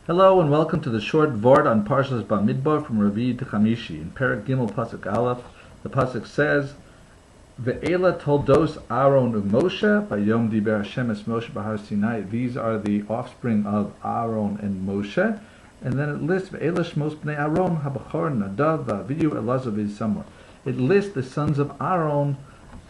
Hello and welcome to the short Vort on Parshas Bamidbar from Revii to Chamishi. In Perek Gimel Pasuk Aleph, the Pasuk says, Ve'ela toldos Aharon u'Moshe Bayom diber Hashem es Moshe b'Har Sinai. These are the offspring of Aharon and Moshe. And then it lists Ve'ela shmos bnei Aharon habachor Nadav v'Avihu Elazar v'Isamar. It lists the sons of Aharon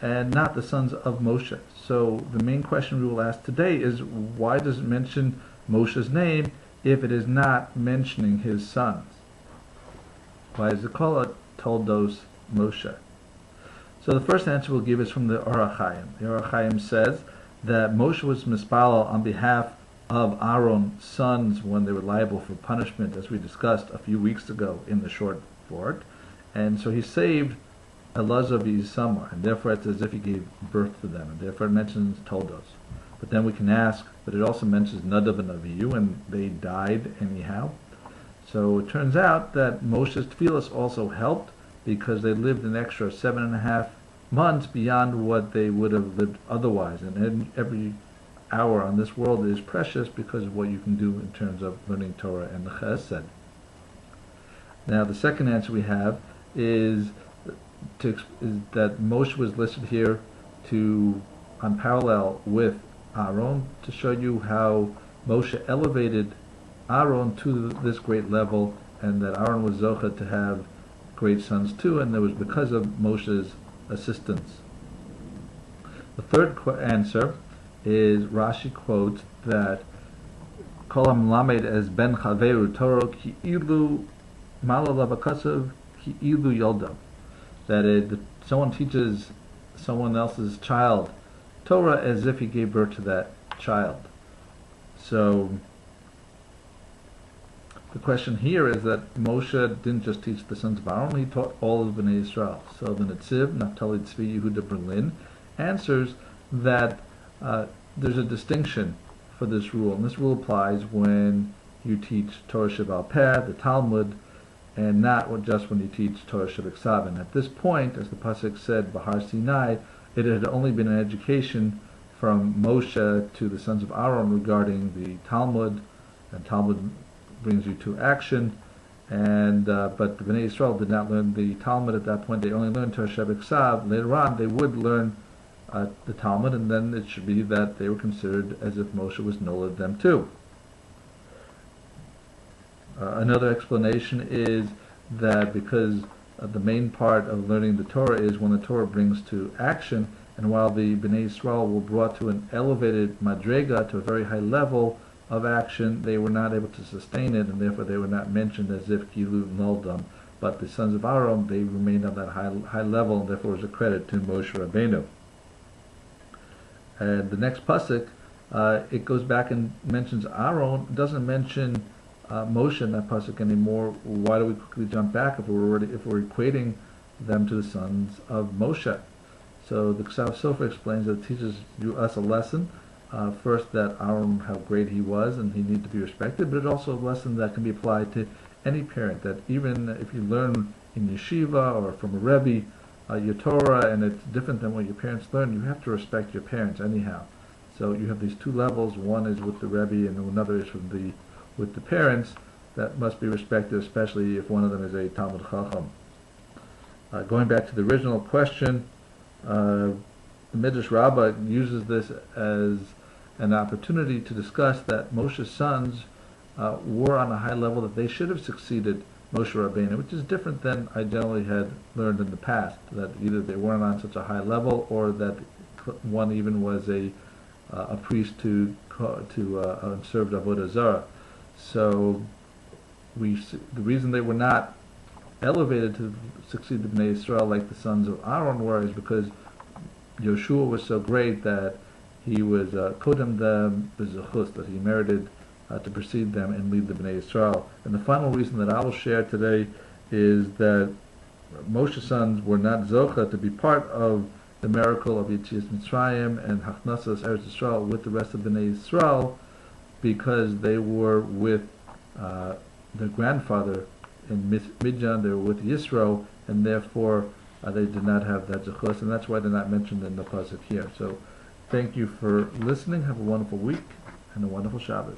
and not the sons of Moshe. So the main question we will ask today is, why does it mention Moshe's name if it is not mentioning his sons? Why does it call it Toldos Moshe? So the first answer we'll give is from the Or HaChaim. The Or HaChaim says that Moshe was mispalel on behalf of Aaron's sons when they were liable for punishment, as we discussed a few weeks ago in the short Vort. And so he saved Elazar v'Isamar, and therefore it's as if he gave birth to them, and therefore it mentions Toldos. But then we can ask, but it also mentions Nadav and Avihu, and they died anyhow. So it turns out that Moshe's tefillos also helped, because they lived an extra 7.5 months beyond what they would have lived otherwise. And every hour on this world is precious because of what you can do in terms of learning Torah and the Chesed. Now the second answer we have is that Moshe was listed here on parallel with Aharon, to show you how Moshe elevated Aharon to this great level, and that Aharon was zocha to have great sons too, and it was because of Moshe's assistance. The third answer is Rashi quotes that Kol HaMelamed as ben chaveru Torah ki ilu malalav akasav ki ilu yoldav, that someone teaches someone else's child Torah as if he gave birth to that child. So the question here is that Moshe didn't just teach the sons of Aaron, he taught all of Bnei Israel. So the Netziv, Naphtali, Tzvi, Yehuda, Berlin answers that there's a distinction for this rule, and this rule applies when you teach Torah Sheval Peh, the Talmud, and not just when you teach Torah Shebiksav. And at this point, as the Pasuk said, B'Har Sinai, it had only been an education from Moshe to the sons of Aharon regarding the Talmud, and Talmud brings you to action. And but the Bnei Israel did not learn the Talmud at that point. They only learned Torah Shebiksav. Later on, they would learn the Talmud, and then it should be that they were considered as if Moshe was nolled them too. Another explanation is that because the main part of learning the Torah is when the Torah brings to action, and while the Bnei Israel were brought to an elevated madrega, to a very high level of action, they were not able to sustain it, and therefore they were not mentioned as if Kilu Noldam. But the sons of Aharon, they remained on that high level, and therefore it was a credit to Moshe Rabbeinu. And the next pasuk, it goes back and mentions Aharon, doesn't mention Moshe in that pasuk anymore. Why do we quickly jump back if we're equating them to the sons of Moshe? So the Ksav Sofer explains that it teaches us a lesson. First, that Aharon, how great he was, and he needed to be respected, but it's also a lesson that can be applied to any parent, that even if you learn in yeshiva or from a Revii your Torah, and it's different than what your parents learn, you have to respect your parents anyhow. So you have these two levels. One is with the Revii, and another is with the parents, that must be respected, especially if one of them is a Talmud Chacham. Going back to the original question, the Midrash Rabbah uses this as an opportunity to discuss that Moshe's sons were on a high level, that they should have succeeded Moshe Rabbeinu, which is different than I generally had learned in the past, that either they weren't on such a high level, or that one even was a priest to serve Avodah Zarah. So the reason they were not elevated to succeed the Bnei Israel like the sons of Aharon were is because Yeshua was so great that he was kodem them b'zechus, that he merited to precede them and lead the Bnei Israel. And the final reason that I will share today is that Moshe's sons were not zocha to be part of the miracle of Yetzias Mitzrayim and Hachnasas Eretz Yisrael with the rest of Bnei Israel, because they were with their grandfather in Midjan, they were with Yisro, and therefore they did not have that zechus, and that's why they're not mentioned in the pasuk here. So thank you for listening. Have a wonderful week and a wonderful Shabbos.